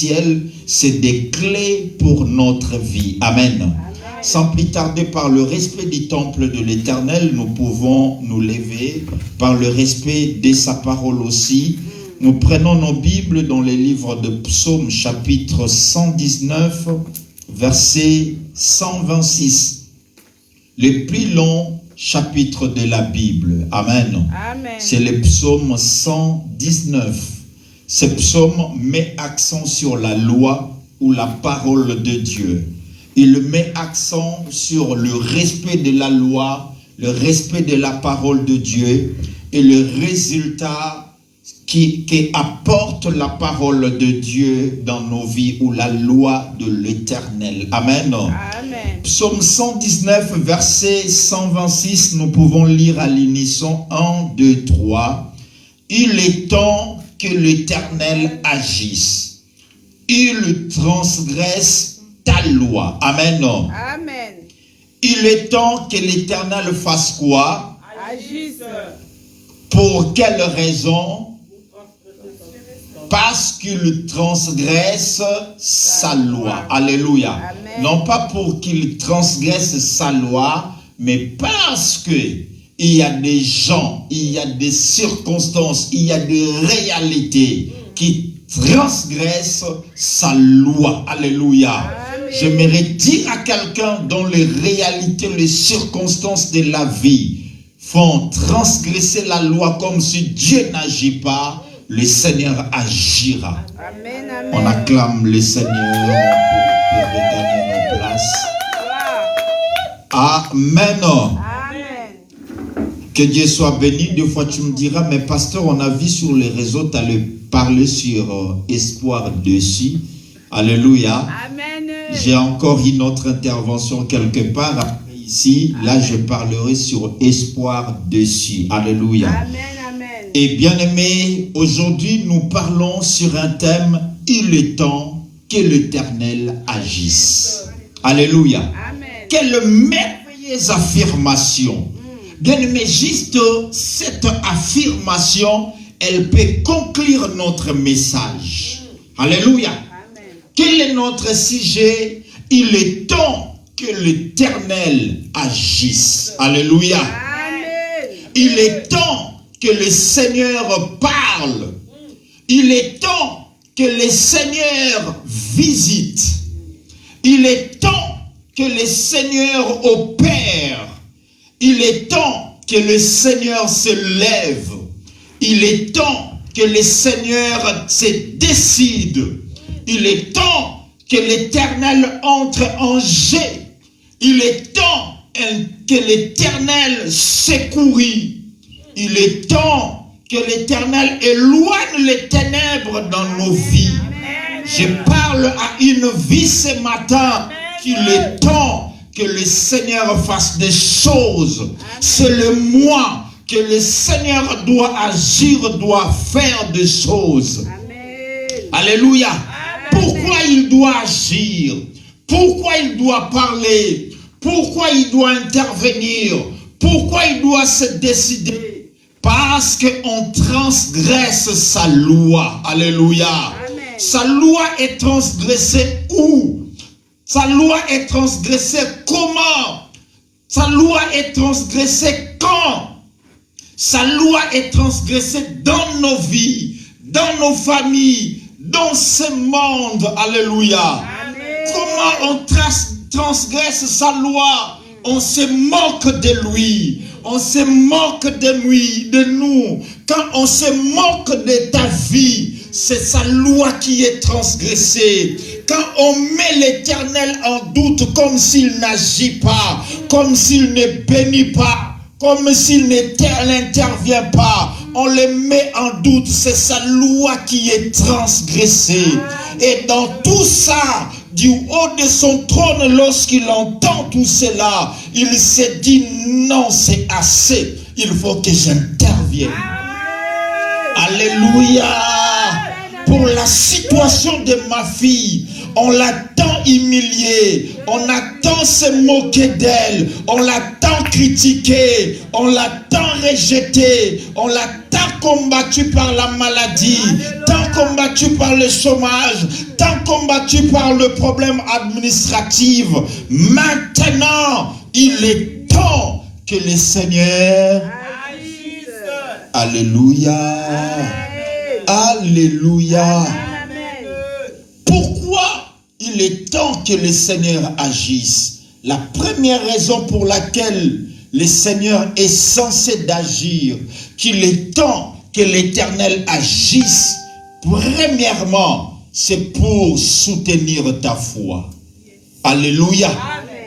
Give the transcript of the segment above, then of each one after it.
essentielles, c'est des clés pour notre vie. Amen. Sans plus tarder, par le respect du temple de l'Éternel, nous pouvons nous lever, par le respect de sa parole aussi. Nous prenons nos Bibles dans les livres de Psaumes, chapitre 119, verset 126. Le plus long chapitre de la Bible. Amen. Amen. C'est le psaume 119. Ce psaume met accent sur la loi ou la parole de Dieu. Il met accent sur le respect de la loi, le respect de la parole de Dieu et le résultat qui apporte la parole de Dieu dans nos vies ou la loi de l'Éternel. Amen. Amen. Psaume 119, verset 126, nous pouvons lire à l'unisson 1, 2, 3. Il est temps que l'Éternel agisse. Il transgresse ta loi. Amen. Amen. Il est temps que l'Éternel fasse quoi? Agisse. Pour quelle raison? Parce qu'il transgresse sa loi. Alléluia. Amen. Non pas pour qu'il transgresse sa loi, mais parce que il y a des gens, il y a des circonstances, il y a des réalités qui transgressent sa loi. Alléluia. Amen. J'aimerais dire à quelqu'un dont les réalités, les circonstances de la vie font transgresser la loi comme si Dieu n'agit pas, le Seigneur agira. Amen. Amen. On acclame le Seigneur pour regagner nos places. Amen. Amen. Que Dieu soit béni. Des fois tu me diras, mais pasteur, on a vu sur les réseaux, tu allais parler sur espoir dessus. Alléluia. Amen. J'ai encore une autre intervention quelque part. Après ici, là je parlerai sur espoir dessus. Alléluia. Amen. Amen. Et bien aimé, aujourd'hui nous parlons sur un thème, il est temps que l'Éternel agisse. Alléluia. Amen. Quelle merveilleuse affirmation. Bien aimé, juste cette affirmation, elle peut conclure notre message. Alléluia. Amen. Quel est notre sujet? Il est temps que l'Éternel agisse. Alléluia. Amen. Il est temps que le Seigneur parle. Il est temps que le Seigneur visite. Il est temps que le Seigneur opère. Il est temps que le Seigneur se lève. Il est temps que le Seigneur se décide. Il est temps que l'Éternel entre en jeu. Il est temps que l'Éternel secourit. Il est temps que l'Éternel éloigne les ténèbres dans nos vies. Je parle à une vie ce matin qu'il est temps que le Seigneur fasse des choses. C'est le moi que le Seigneur doit agir, doit faire des choses. Amen. Alléluia. Pourquoi il doit agir? Pourquoi il doit parler? Pourquoi il doit intervenir? Pourquoi il doit se décider? Parce qu'on transgresse sa loi. Alléluia. Amen. Sa loi est transgressée où? Sa loi est transgressée comment? Sa loi est transgressée quand? Sa loi est transgressée dans nos vies, dans nos familles, dans ce monde. Alléluia. Amen. Comment on transgresse sa loi? On se moque de lui. On se moque de lui, de nous. Quand on se moque de ta vie, c'est sa loi qui est transgressée. Quand on met l'Éternel en doute comme s'il n'agit pas, comme s'il ne bénit pas, comme s'il n'intervient pas, on le met en doute, c'est sa loi qui est transgressée. Et dans tout ça, du haut de son trône, lorsqu'il entend tout cela, il se dit non, c'est assez, il faut que j'intervienne. Alléluia. Pour la situation de ma fille, on l'attend tant humiliée, on a tant se moqué d'elle, on l'a tant critiquée, on l'a tant rejetée, on l'a tant combattue par la maladie, tant combattue par le chômage, tant combattue par le problème administratif. Maintenant, il est temps que le Seigneur... Alléluia. Alléluia. Pourquoi il est temps que le Seigneur agisse? La première raison pour laquelle le Seigneur est censé d'agir, qu'il est temps que l'Éternel agisse, premièrement, c'est pour soutenir ta foi. Alléluia.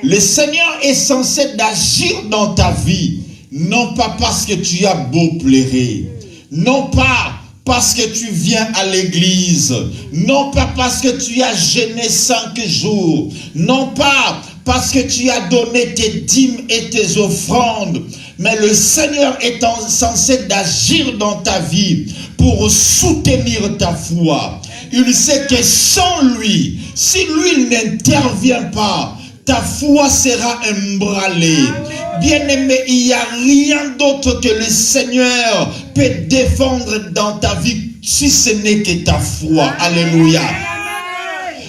Le Seigneur est censé d'agir dans ta vie, non pas parce que tu as beau pleurer, non pas parce que tu viens à l'église, non pas parce que tu as jeûné 5 jours, non pas parce que tu as donné tes dîmes et tes offrandes, mais le Seigneur est censé d'agir dans ta vie pour soutenir ta foi. Il sait que sans lui, si lui n'intervient pas, ta foi sera ébranlée. Bien-aimé, il n'y a rien d'autre que le Seigneur peut défendre dans ta vie si ce n'est que ta foi. Alléluia.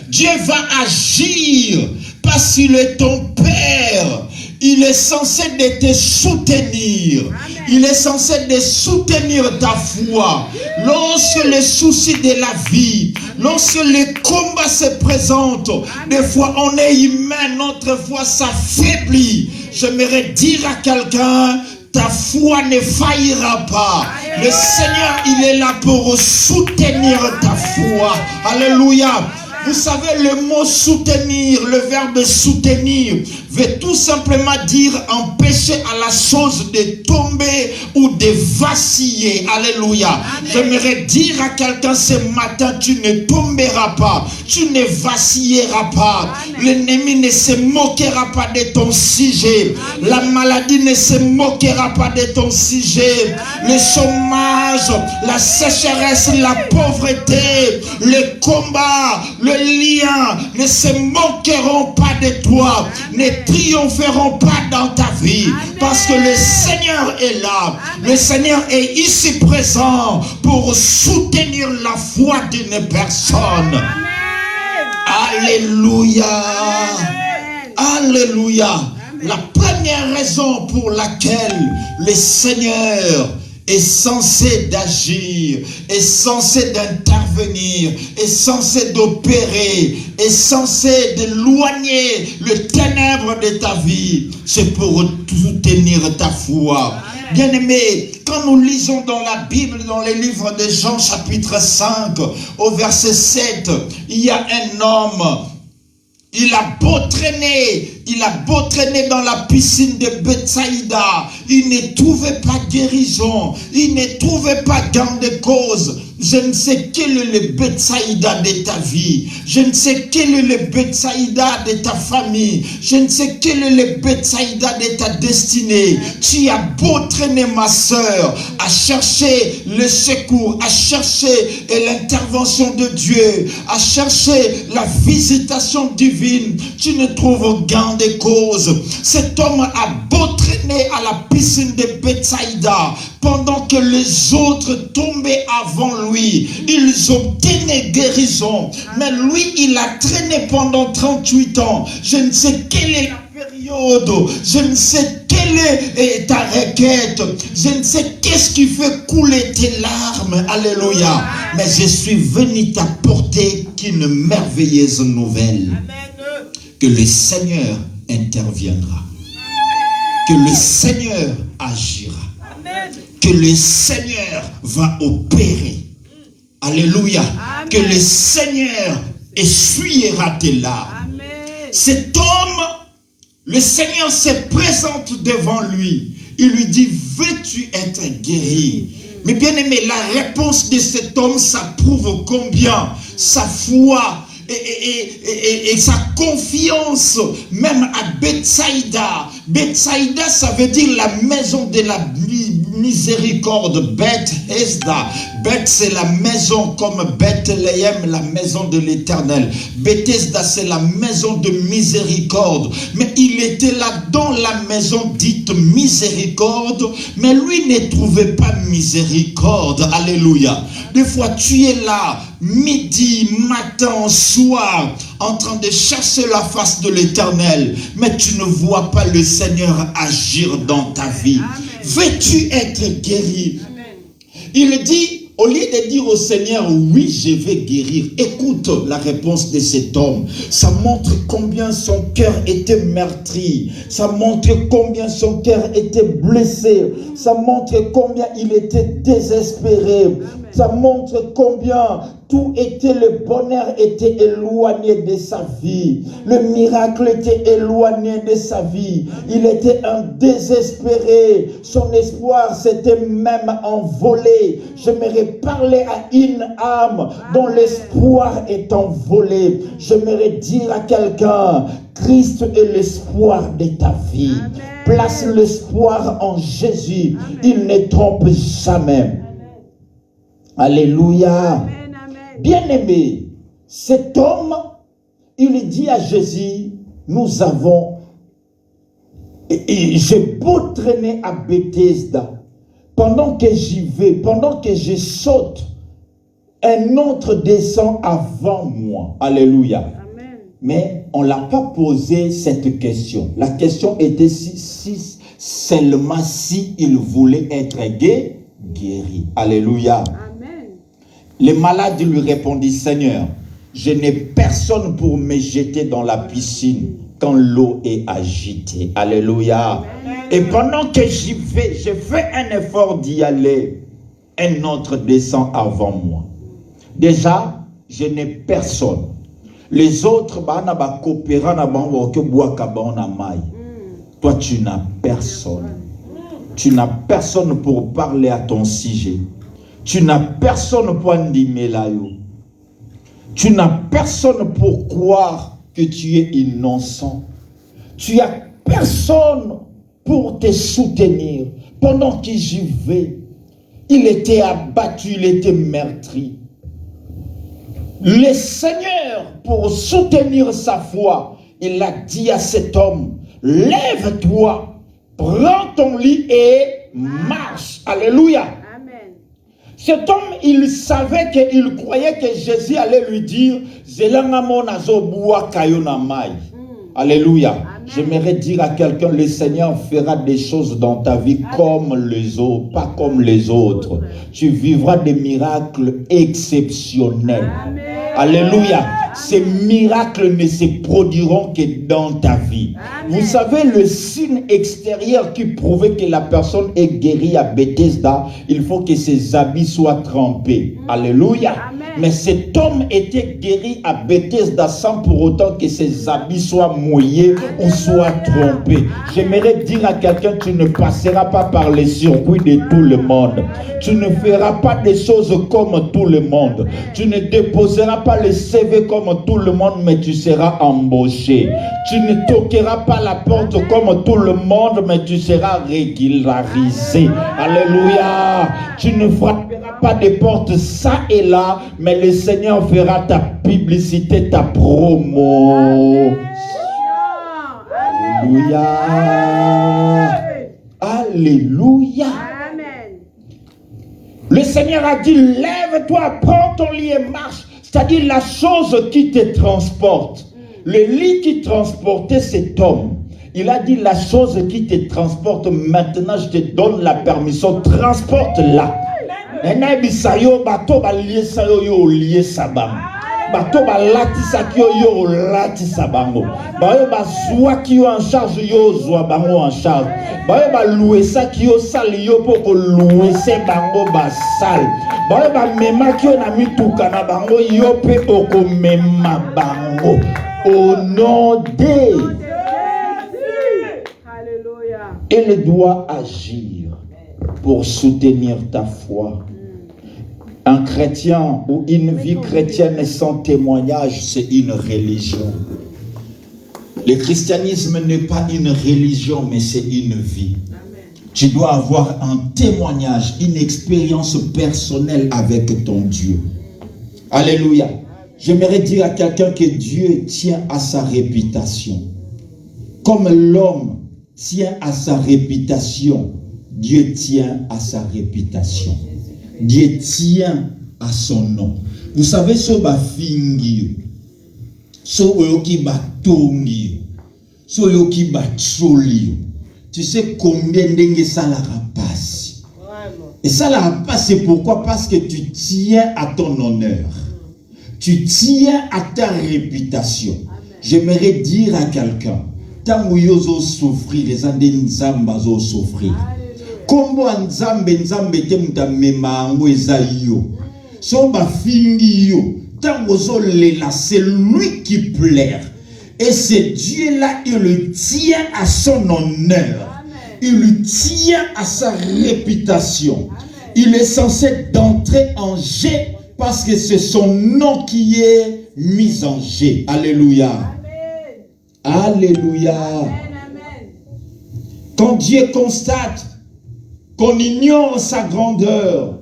Dieu va agir parce qu'il est ton Père. Il est censé de te soutenir. Il est censé de soutenir ta foi. Lorsque les soucis de la vie, lorsque les combats se présentent, des fois on est humain, notre foi s'affaiblit. J'aimerais dire à quelqu'un, ta foi ne faillira pas. Le Seigneur, il est là pour soutenir ta foi. Alléluia. Vous savez, le mot soutenir, le verbe soutenir, veut tout simplement dire empêcher à la chose de tomber ou de vaciller. Alléluia. J'aimerais dire à quelqu'un ce matin, tu ne tomberas pas, tu ne vacilleras pas. L'ennemi ne se moquera pas de ton sujet. La maladie ne se moquera pas de ton sujet. Le chômage, la sécheresse, la pauvreté, le combat, le lien ne se moqueront pas de toi, ne triompheront pas dans ta vie, parce que le Seigneur est là. Le Seigneur est ici présent pour soutenir la foi d'une personne. Alléluia. Alléluia. La première raison pour laquelle le Seigneur est censé d'agir, est censé d'intervenir, est censé d'opérer, est censé d'éloigner le ténèbre de ta vie, c'est pour soutenir ta foi. Bien-aimé, quand nous lisons dans la Bible, dans les livres de Jean chapitre 5, au verset 7, il y a un homme. Il a beau traîner dans la piscine de Bethsaïda, il ne trouvait pas guérison, il ne trouvait pas gain de cause. Je ne sais quel est le Bethsaïda de ta vie, je ne sais quel est le Bethsaïda de ta famille, je ne sais quel est le Bethsaïda de ta destinée. Tu as beau traîner, ma soeur, à chercher le secours, à chercher l'intervention de Dieu, à chercher la visitation divine, tu ne trouves gain de cause. Cet homme a beau traîner à la piscine de Bethsaïda pendant que les autres tombaient avant lui. Ils obtenaient guérison. Mais lui, il a traîné pendant 38 ans. Je ne sais quelle est la période. Je ne sais quelle est ta requête. Je ne sais qu'est-ce qui fait couler tes larmes. Alléluia. Mais je suis venu t'apporter qu'une merveilleuse nouvelle. Que le Seigneur interviendra. Que le Seigneur agira. Que le Seigneur va opérer. Alléluia. Amen. Que le Seigneur essuiera tes larmes. Cet homme, le Seigneur se présente devant lui. Il lui dit, veux-tu être guéri? Mais bien aimé, la réponse de cet homme, ça prouve combien sa foi et sa confiance, même à Bethsaïda. Bethsaïda, ça veut dire la maison de la miséricorde. Beth Esda. Beth, c'est la maison comme Bethléem, la maison de l'Éternel. Bethesda, c'est la maison de miséricorde. Mais il était là dans la maison dite miséricorde, mais lui ne trouvait pas miséricorde. Alléluia. Des fois, tu es là, midi, matin, soir, en train de chercher la face de l'Éternel, mais tu ne vois pas le Seigneur agir dans ta vie. Veux-tu être guéri? Il dit, au lieu de dire au Seigneur, oui, je vais guérir, écoute la réponse de cet homme. Ça montre combien son cœur était meurtri. Ça montre combien son cœur était blessé. Ça montre combien il était désespéré. Ça montre combien tout était, le bonheur était éloigné de sa vie. Le miracle était éloigné de sa vie. Il était un désespéré. Son espoir s'était même envolé. J'aimerais parler à une âme dont l'espoir est envolé. J'aimerais dire à quelqu'un, Christ est l'espoir de ta vie. Place l'espoir en Jésus. Il ne trompe jamais. Alléluia. Bien-aimé, cet homme, il dit à Jésus, nous avons, et j'ai beau traîner à Bethesda, pendant que j'y vais, pendant que je saute, un autre descend avant moi. Alléluia. Amen. Mais on ne l'a pas posé cette question. La question était si seulement si il voulait être guéri. Alléluia. Les malades lui répondit, Seigneur, je n'ai personne pour me jeter dans la piscine quand l'eau est agitée. Alléluia. Amen. Et pendant que j'y vais, je fais un effort d'y aller. Un autre descend avant moi. Déjà, je n'ai personne. Les autres, toi, tu n'as personne. Tu n'as personne pour parler à ton sujet. Tu n'as personne pour animer là. Tu n'as personne pour croire que tu es innocent. Tu n'as personne pour te soutenir. Pendant que j'y vais, il était abattu, il était meurtri. Le Seigneur, pour soutenir sa foi, il a dit à cet homme, lève-toi, prends ton lit et marche. Alléluia. Cet homme, il savait qu'il croyait que Jésus allait lui dire Alléluia. J'aimerais dire à quelqu'un, le Seigneur fera des choses dans ta vie comme les autres, pas comme les autres. Tu vivras des miracles exceptionnels. Alléluia. Ces miracles ne se produiront que dans ta vie. Amen. Vous savez, le signe extérieur qui prouvait que la personne est guérie à Bethesda, il faut que ses habits soient trempés. Alléluia. Amen. Mais cet homme était guéri à Bethesda sans pour autant que ses habits soient mouillés ou soient trompés. J'aimerais dire à quelqu'un, tu ne passeras pas par les circuits de tout le monde. Tu ne feras pas des choses comme tout le monde. Tu ne déposeras pas le CV comme tout le monde, mais tu seras embauché. Tu ne toqueras pas la porte comme tout le monde, mais tu seras régularisé. Alléluia. Tu ne frapperas pas des portes ça et là, mais le Seigneur fera ta publicité, ta promo. Alléluia. Alléluia. Le Seigneur a dit, lève-toi, prends ton lit et marche. C'est-à-dire la chose qui te transporte. Le lit qui transportait cet homme. Il a dit la chose qui te transporte. Maintenant, je te donne la permission. Transporte-la. Bato ba latisa kio yo latisa bango. Bayo ba zwa kio en charge yo zwa bango en charge. Bayo ba louer sa kio sali yo poko louer se bango ba sal. Bayo ba mema kio na mituka na bango yo pe oko mema bango. Au nom de Jésus. Alléluia. Il doit agir pour soutenir ta foi. Un chrétien ou une vie chrétienne sans témoignage, c'est une religion. Le christianisme n'est pas une religion, mais c'est une vie. Tu dois avoir un témoignage, une expérience personnelle avec ton Dieu. Alléluia. J'aimerais dire à quelqu'un que Dieu tient à sa réputation. Comme l'homme tient à sa réputation, Dieu tient à sa réputation. Dieu tient à son nom. Vous savez, ce bafingi, ce oyoki batongi, ce oyoki batsoli. Tu sais combien d'engue ça la rapace. Et ça la rapace, c'est pourquoi? Parce que tu tiens à ton honneur. Tu tiens à ta réputation. J'aimerais dire à quelqu'un, tant que vous souffrir, les Nzamba ont souffrir. Comment Nzambe te mutamema ngweza yo. So ba fingi yo. Tant que c'est lui qui plaire. Et ce Dieu-là, il le tient à son honneur. Il le tient à sa réputation. Il est censé d'entrer en jeu parce que c'est son nom qui est mis en jeu. Alléluia. Alléluia. Quand Dieu constate qu'on ignore sa grandeur,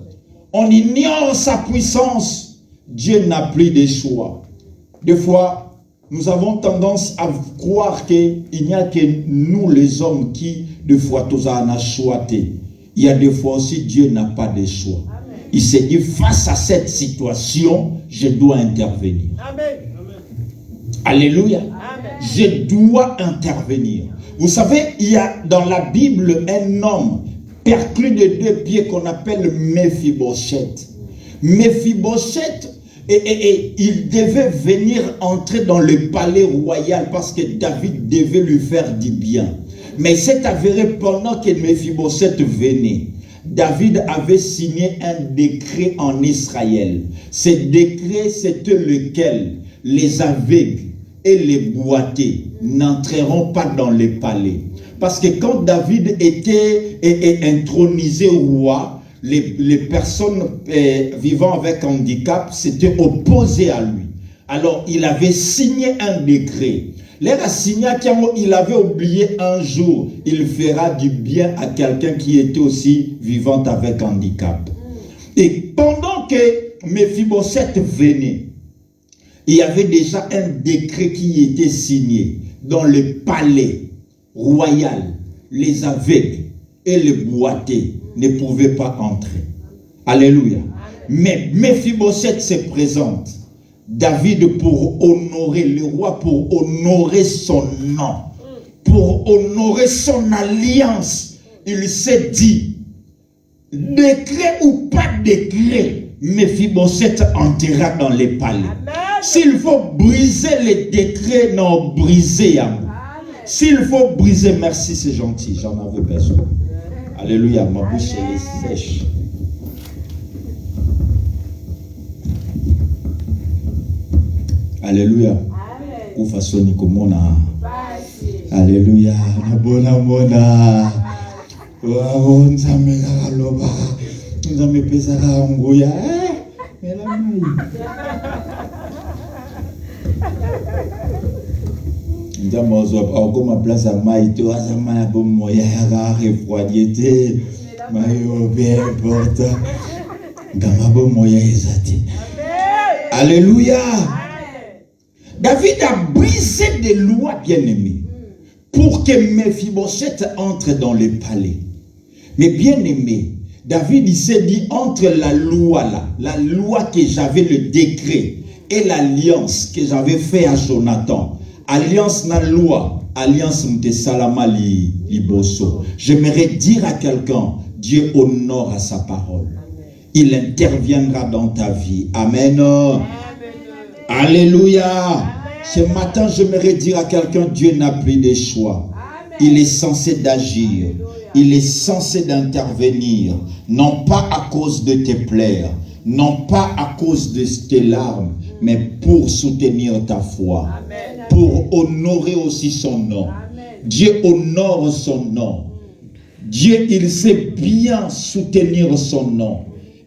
on ignore sa puissance, Dieu n'a plus de choix. Des fois, nous avons tendance à croire qu'il n'y a que nous les hommes qui, des fois, tous en a choisi. Il y a des fois aussi, Dieu n'a pas de choix. Amen. Il s'est dit, face à cette situation, je dois intervenir. Amen. Alléluia. Amen. Je dois intervenir. Vous savez, il y a dans la Bible un homme perclus de 2 pieds qu'on appelle Mephibosheth. Mephibosheth, et il devait venir entrer dans le palais royal parce que David devait lui faire du bien. Mais c'est avéré pendant que Mephibosheth venait. David avait signé un décret en Israël. Ce décret, c'était lequel les aveugles et les boiteux n'entreront pas dans le palais. Parce que quand David était intronisé roi, les personnes vivant avec handicap s'étaient opposées à lui. Alors, il avait signé un décret. Il avait oublié un jour, il fera du bien à quelqu'un qui était aussi vivant avec handicap. Et pendant que Mephibosheth venait, il y avait déjà un décret qui était signé dans le palais royal. Les aveugles et les boiteux ne pouvaient pas entrer. Alléluia. Mais Mephibosheth se présente. David, pour honorer le roi, pour honorer son nom, pour honorer son alliance, il s'est dit, décret ou pas décret, Mephibosheth entrera dans les palais. S'il faut briser les décrets, non, briser à moi. S'il faut briser, merci, c'est gentil, j'en avais besoin. Alléluia, ma bouche est sèche. Alléluia. Ou façon comme on a. Alléluia. Nabona mona. Oh, nzame kaloba. Nzame pesa ka ngoya. Mela mai. Nzame ozo akoma place à mai to azama bo moya ka refroidité. Mayo bien important. Ngama bo moya ezati. Alléluia. David a brisé des lois, bien-aimées, pour que Mephibosheth entre dans le palais. Mais bien-aimé, David il s'est dit, entre la loi là, la loi que j'avais, le décret, et l'alliance que j'avais fait à Jonathan, alliance na loi, alliance de Salama Liboso. J'aimerais dire à quelqu'un, Dieu honore à sa parole. Il interviendra dans ta vie. Amen. Alléluia. Ce matin, j'aimerais dire à quelqu'un, Dieu n'a plus de choix. Il est censé d'agir. Il est censé d'intervenir. Non pas à cause de tes plaies, non pas à cause de tes larmes, mais pour soutenir ta foi. Pour honorer aussi son nom. Dieu honore son nom. Dieu, il sait bien soutenir son nom.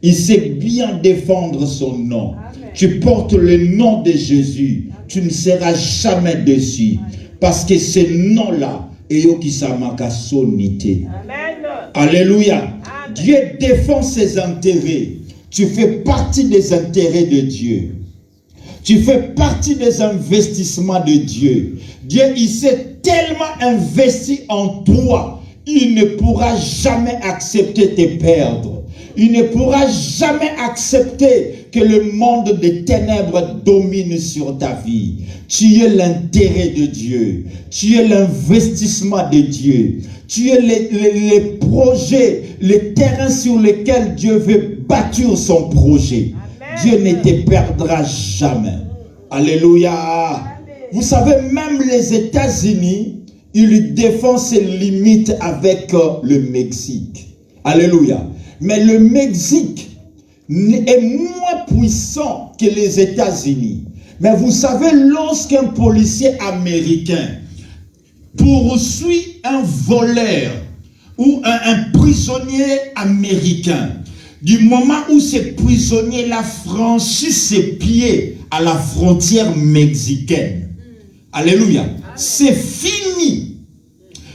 Il sait bien défendre son nom. Tu portes le nom de Jésus, tu ne seras jamais déçu. Parce que ce nom-là est qui s'amaka sonité. Alléluia. Amen. Dieu défend ses intérêts. Tu fais partie des intérêts de Dieu. Tu fais partie des investissements de Dieu. Dieu, il s'est tellement investi en toi, il ne pourra jamais accepter de te perdre. Il ne pourra jamais accepter que le monde des ténèbres domine sur ta vie. Tu es l'intérêt de Dieu. Tu es l'investissement de Dieu. Tu es les projets, les terrains sur lesquels Dieu veut bâtir son projet. Amen. Dieu ne te perdra jamais. Alléluia. Amen. Vous savez, même les États-Unis, ils défendent ses limites avec le Mexique. Alléluia. Mais le Mexique est moins puissant que les États-Unis. Mais vous savez, lorsqu'un policier américain poursuit un voleur ou un prisonnier américain, du moment où ce prisonnier-là franchit ses pieds à la frontière mexicaine, alléluia, c'est fini.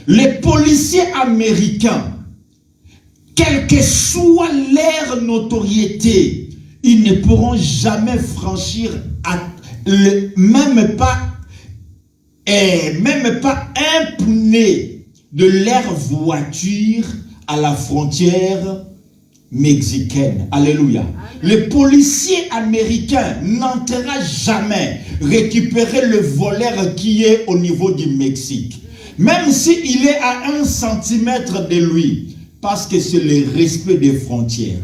Les policiers américains, quelle que soit leur notoriété, ils ne pourront jamais franchir même pas un poulet de leur voiture à la frontière mexicaine. Alléluia. Amen. Le policier américain n'entendra jamais récupérer le voleur qui est au niveau du Mexique. Même s'il est à 1 centimètre de lui. Parce que c'est le respect des frontières.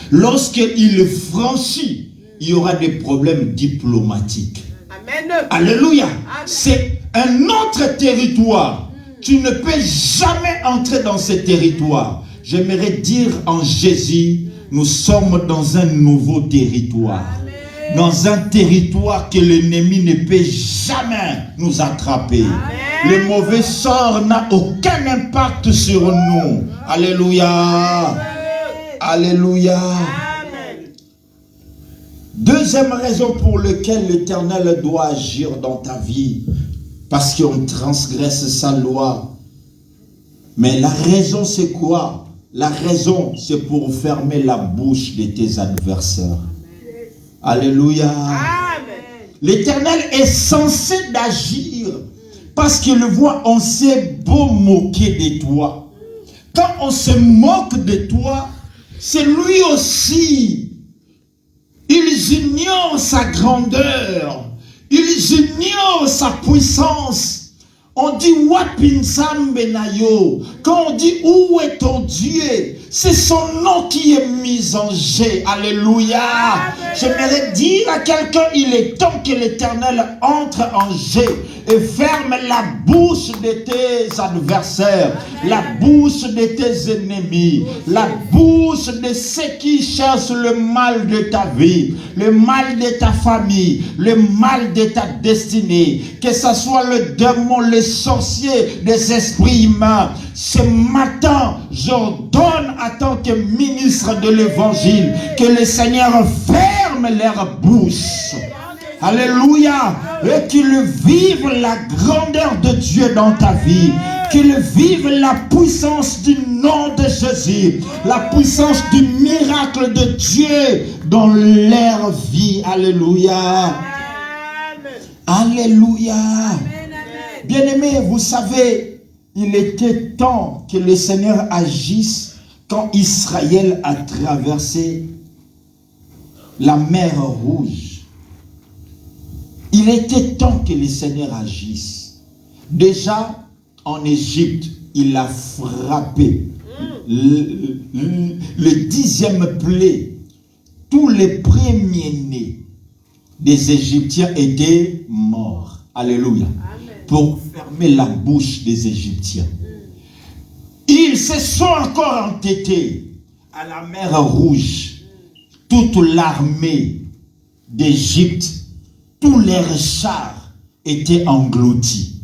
Lorsqu'il franchit, il y aura des problèmes diplomatiques. Amen. Alléluia. Amen. C'est un autre territoire. Tu ne peux jamais entrer dans ce territoire. J'aimerais dire en Jésus, nous sommes dans un nouveau territoire. Amen. Dans un territoire que l'ennemi ne peut jamais nous attraper. Amen. Le mauvais sort n'a aucun impact sur nous. Alléluia. Amen. Alléluia. Amen. Deuxième raison pour laquelle l'Éternel doit agir dans ta vie, parce qu'on transgresse sa loi. Mais la raison c'est quoi? La raison c'est pour fermer la bouche de tes adversaires. Alléluia. L'Éternel est censé d'agir parce qu'il voit, on s'est beau moquer de toi. Quand on se moque de toi, c'est lui aussi. Ils ignorent sa grandeur. Ils ignorent sa puissance. On dit Wapinsam Benayo. Quand on dit où est ton Dieu, c'est son nom qui est mis en jeu. Alléluia. J'aimerais dire à quelqu'un, il est temps que l'Éternel entre en jeu et ferme la bouche de tes adversaires, la bouche de tes ennemis, la bouche de ceux qui cherchent le mal de ta vie, le mal de ta famille, le mal de ta destinée, que ce soit le démon, les sorciers, des esprits humains. Ce matin, j'ordonne en tant que ministre de l'évangile que le Seigneur ferme leur bouche. Alléluia. Et qu'ils vivent la grandeur de Dieu dans ta vie. Qu'ils vivent la puissance du nom de Jésus. La puissance du miracle de Dieu dans leur vie. Alléluia. Alléluia. Bien-aimés, vous savez, il était temps que le Seigneur agisse quand Israël a traversé la mer Rouge. Il était temps que le Seigneur agisse. Déjà, en Égypte, il a frappé le 10e plaie. Tous les premiers-nés des Égyptiens étaient morts. Alléluia. Amen. Pour fermer la bouche des Égyptiens. Ils se sont encore entêtés à la mer Rouge. Toute l'armée d'Égypte, tous leurs chars étaient engloutis.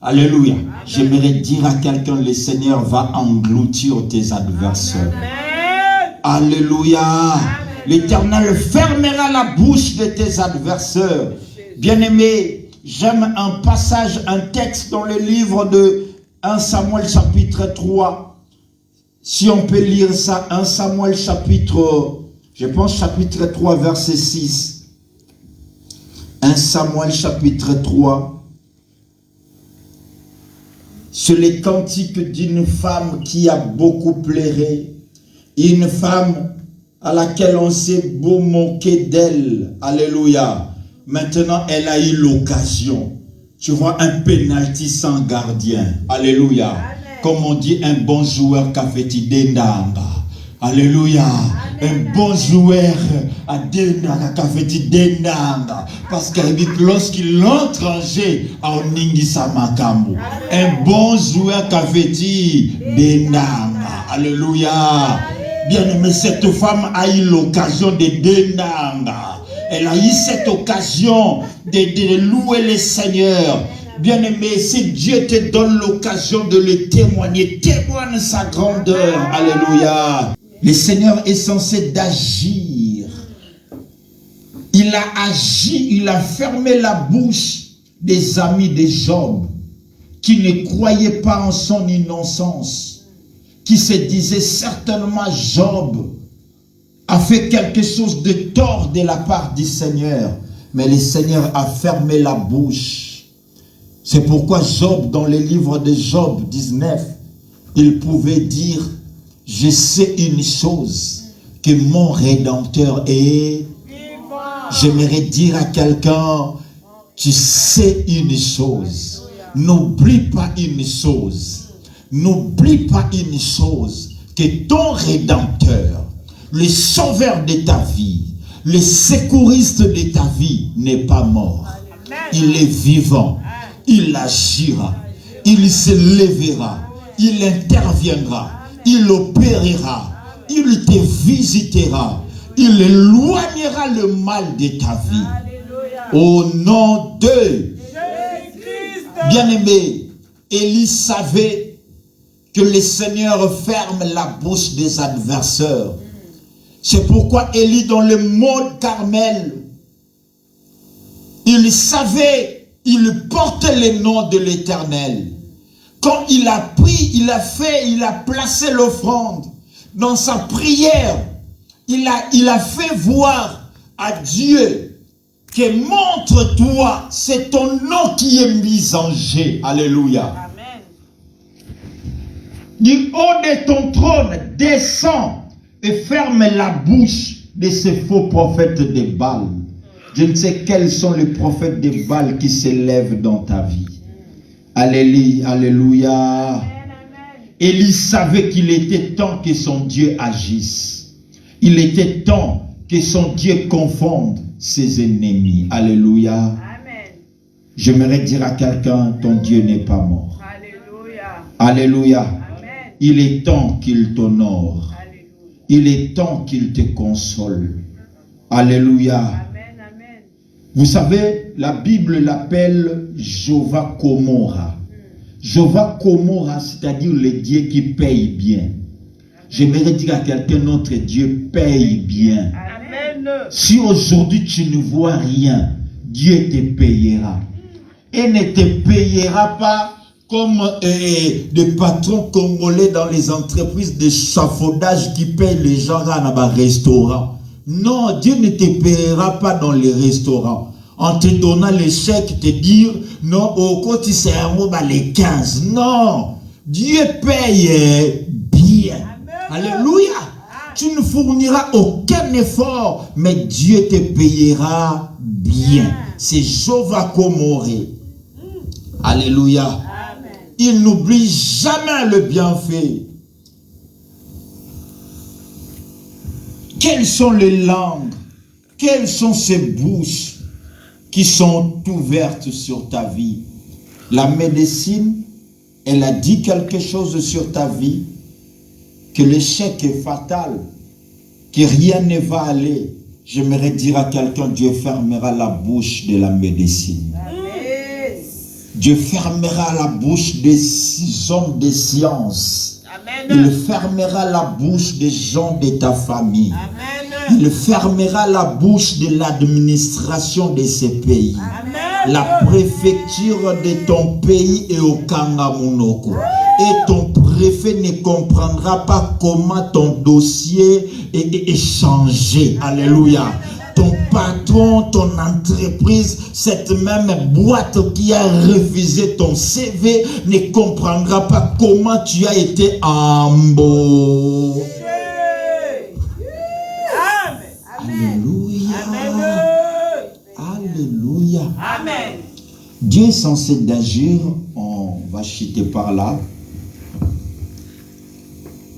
Alléluia. J'aimerais dire à quelqu'un, le Seigneur va engloutir tes adversaires. Amen. Alléluia. L'Éternel fermera la bouche de tes adversaires. Bien-aimé, j'aime un passage, un texte dans le livre de 1 Samuel chapitre 3. Si on peut lire ça, 1 Samuel chapitre, je pense chapitre 3, verset 6. 1 Samuel chapitre 3. C'est les cantiques d'une femme qui a beaucoup pleuré. Une femme à laquelle on s'est beau moquer d'elle. Alléluia. Maintenant, elle a eu l'occasion. Tu vois, un penalty sans gardien. Alléluia. Amen. Comme on dit, un bon joueur qu'a fait Dendanga. Alléluia. Amen. Un bon joueur à Dendanga qu'a fait Dendanga. Parce que lorsqu'il entre en jeu, à Oningisa Makambo. Un bon joueur qu'a fait Dendanga. Alléluia. Bien aimé, cette femme a eu l'occasion de Dendanga. Elle a eu cette occasion de louer le Seigneur. Bien aimé, si Dieu te donne l'occasion de le témoigner, témoigne sa grandeur. Alléluia. Le Seigneur est censé d'agir. Il a agi, il a fermé la bouche des amis de Job qui ne croyaient pas en son innocence, qui se disaient certainement Job a fait quelque chose de tort de la part du Seigneur. Mais le Seigneur a fermé la bouche. C'est pourquoi Job, dans le livre de Job 19, il pouvait dire, je sais une chose, que mon Rédempteur est vivant. J'aimerais dire à quelqu'un, tu sais une chose. N'oublie pas une chose. N'oublie pas une chose, que ton Rédempteur, le sauveur de ta vie, le secouriste de ta vie n'est pas mort. Il est vivant. Il agira. Il se lèvera. Il interviendra. Il opérera. Il te visitera. Il éloignera le mal de ta vie. Au nom de Jésus. Bien-aimé, Élie savait que le Seigneur ferme la bouche des adversaires. C'est pourquoi Élie, dans le mont Carmel, il savait, il portait le nom de l'Éternel. Quand il a pris, il a placé l'offrande dans sa prière. Il a fait voir à Dieu que montre-toi, c'est ton nom qui est mis en jeu. Alléluia. Amen. Du haut de ton trône, descends et ferme la bouche de ces faux prophètes de Baal. Je ne sais quels sont les prophètes de Baal qui s'élèvent dans ta vie. Alléluia. Alléluia. Élie savait qu'il était temps que son Dieu agisse. Il était temps que son Dieu confonde ses ennemis. Alléluia. Amen. J'aimerais dire à quelqu'un, ton Dieu n'est pas mort. Alléluia. Alléluia. Amen. Il est temps qu'il t'honore. Il est temps qu'il te console. Alléluia. Amen, amen. Vous savez, la Bible l'appelle Jéhovah Komora. Jéhovah Komora, c'est-à-dire le Dieu qui paye bien. J'aimerais dire à quelqu'un, notre Dieu paye bien. Amen. Si aujourd'hui tu ne vois rien, Dieu te payera. Et ne te payera pas comme des patrons congolais dans les entreprises d'échafaudage qui payent les gens dans un restaurant. Non, Dieu ne te payera pas dans les restaurants. En te donnant les chèques, te dire, non, au côté c'est un mot, les 15. Non, Dieu paye bien. Amen. Alléluia. Tu ne fourniras aucun effort, mais Dieu te payera bien. C'est Jéhovah Komoré. Alléluia. Il n'oublie jamais le bienfait. Quelles sont les langues, quelles sont ces bouches qui sont ouvertes sur ta vie? La médecine, elle a dit quelque chose sur ta vie, que l'échec est fatal, que rien ne va aller. J'aimerais dire à quelqu'un, Dieu fermera la bouche de la médecine. Dieu fermera la bouche des hommes de science. Amen. Il fermera la bouche des gens de ta famille. Amen. Il fermera la bouche de l'administration de ces pays. Amen. La préfecture de ton pays est au Kangamunoko. Et ton préfet ne comprendra pas comment ton dossier est changé. Alléluia. Ton patron, ton entreprise, cette même boîte qui a refusé ton CV ne comprendra pas comment tu as été embauché. Alléluia. Alléluia. Amen. Dieu est censé d'agir, on va chuter par là,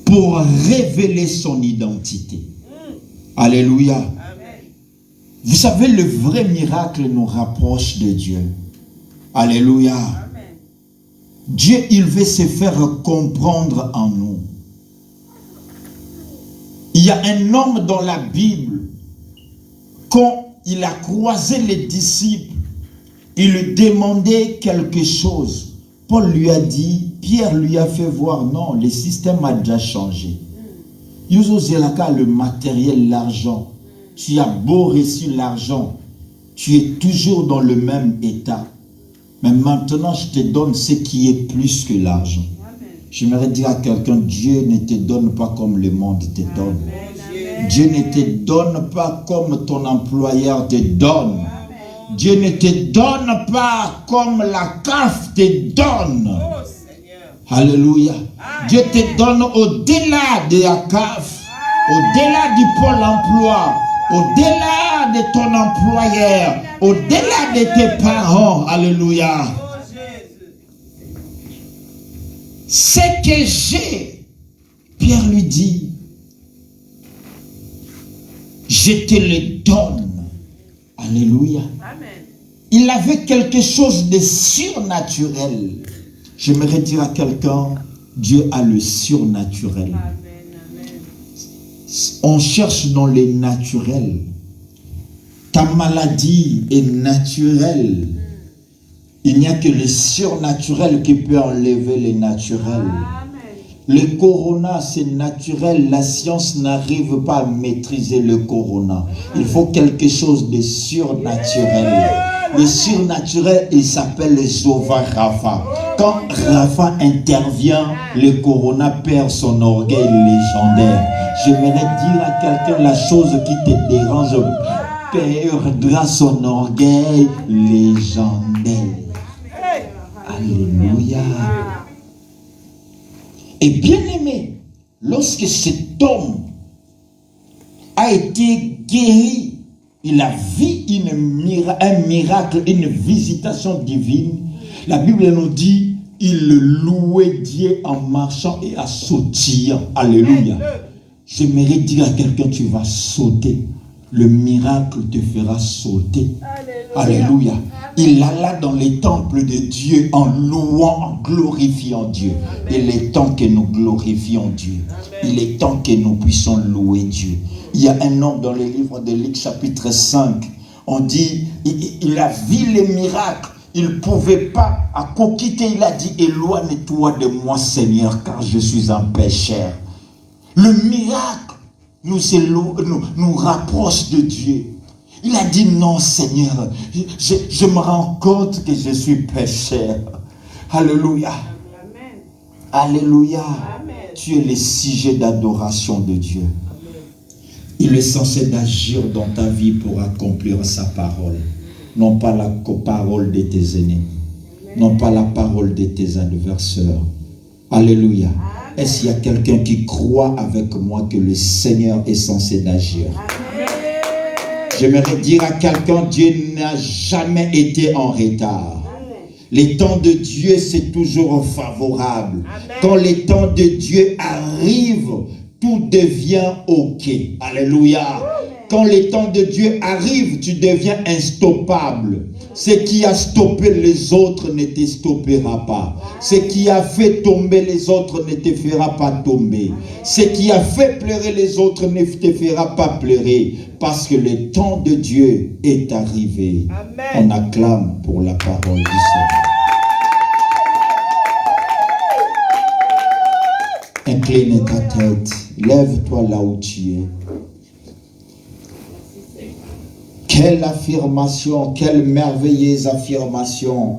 pour révéler son identité. Alléluia. Amen. Vous savez, le vrai miracle nous rapproche de Dieu. Alléluia. Amen. Dieu, il veut se faire comprendre en nous. Il y a un homme dans la Bible, quand il a croisé les disciples, il lui demandait quelque chose. Paul lui a dit, Pierre lui a fait voir, non, le système a déjà changé. Le matériel, l'argent. Tu as beau reçu l'argent, tu es toujours dans le même état. Mais maintenant, je te donne ce qui est plus que l'argent. J'aimerais dire à quelqu'un, Dieu ne te donne pas comme le monde te donne. Amen. Dieu ne te donne pas comme ton employeur te donne. Dieu ne te donne pas comme la CAF te donne. Oh Seigneur. Alléluia. Dieu te donne au-delà de la CAF, au-delà du pôle emploi, au-delà de ton employeur, au-delà de tes parents. Alléluia. Oh Jésus. Ce que j'ai, Pierre lui dit, je te le donne. Alléluia. Amen. Il avait quelque chose de surnaturel. J'aimerais dire à quelqu'un, Dieu a le surnaturel. Amen. Amen. On cherche dans les naturels. Ta maladie est naturelle. Il n'y a que le surnaturel qui peut enlever les naturels. Amen. Le corona, c'est naturel. La science n'arrive pas à maîtriser le corona. Il faut quelque chose de surnaturel. Le surnaturel, il s'appelle le Jéhovah Rapha. Quand Rapha intervient, le corona perd son orgueil légendaire. J'aimerais dire à quelqu'un, la chose qui te dérange perdra son orgueil légendaire. Alléluia. Et bien aimé, lorsque cet homme a été guéri, il a vu un miracle, une visitation divine. La Bible nous dit, il louait Dieu en marchant et en sautillant. Alléluia. J'aimerais dire à quelqu'un, tu vas sauter. Le miracle te fera sauter. Alléluia. Il alla dans les temples de Dieu en louant, en glorifiant Dieu. Il est temps que nous glorifions Dieu. Il est temps que nous puissions louer Dieu. Il y a un homme dans le livre de Luc chapitre 5. On dit, il a vu les miracles. Il ne pouvait pas à quitter. Il a dit, éloigne-toi de moi Seigneur, car je suis un pécheur. Le miracle nous rapproche de Dieu. Il a dit non Seigneur, je me rends compte que je suis pécheur. Alléluia. Amen. Alléluia. Amen. Tu es le sujet d'adoration de Dieu. Il est censé d'agir dans ta vie pour accomplir sa parole. Non pas la parole de tes ennemis. Non pas la parole de tes adversaires. Alléluia. Est-ce qu'il y a quelqu'un qui croit avec moi que le Seigneur est censé d'agir? J'aimerais dire à quelqu'un, Dieu n'a jamais été en retard. Les temps de Dieu, c'est toujours favorable. Quand les temps de Dieu arrivent, tout devient OK. Alléluia. Quand les temps de Dieu arrivent, tu deviens instoppable. Ce qui a stoppé les autres ne te stoppera pas. Ce qui a fait tomber les autres ne te fera pas tomber. Ce qui a fait pleurer les autres ne te fera pas pleurer. Parce que le temps de Dieu est arrivé. Amen. On acclame pour la parole du Seigneur. Incline ta tête. Lève-toi là où tu es. Quelle affirmation, quelle merveilleuse affirmation.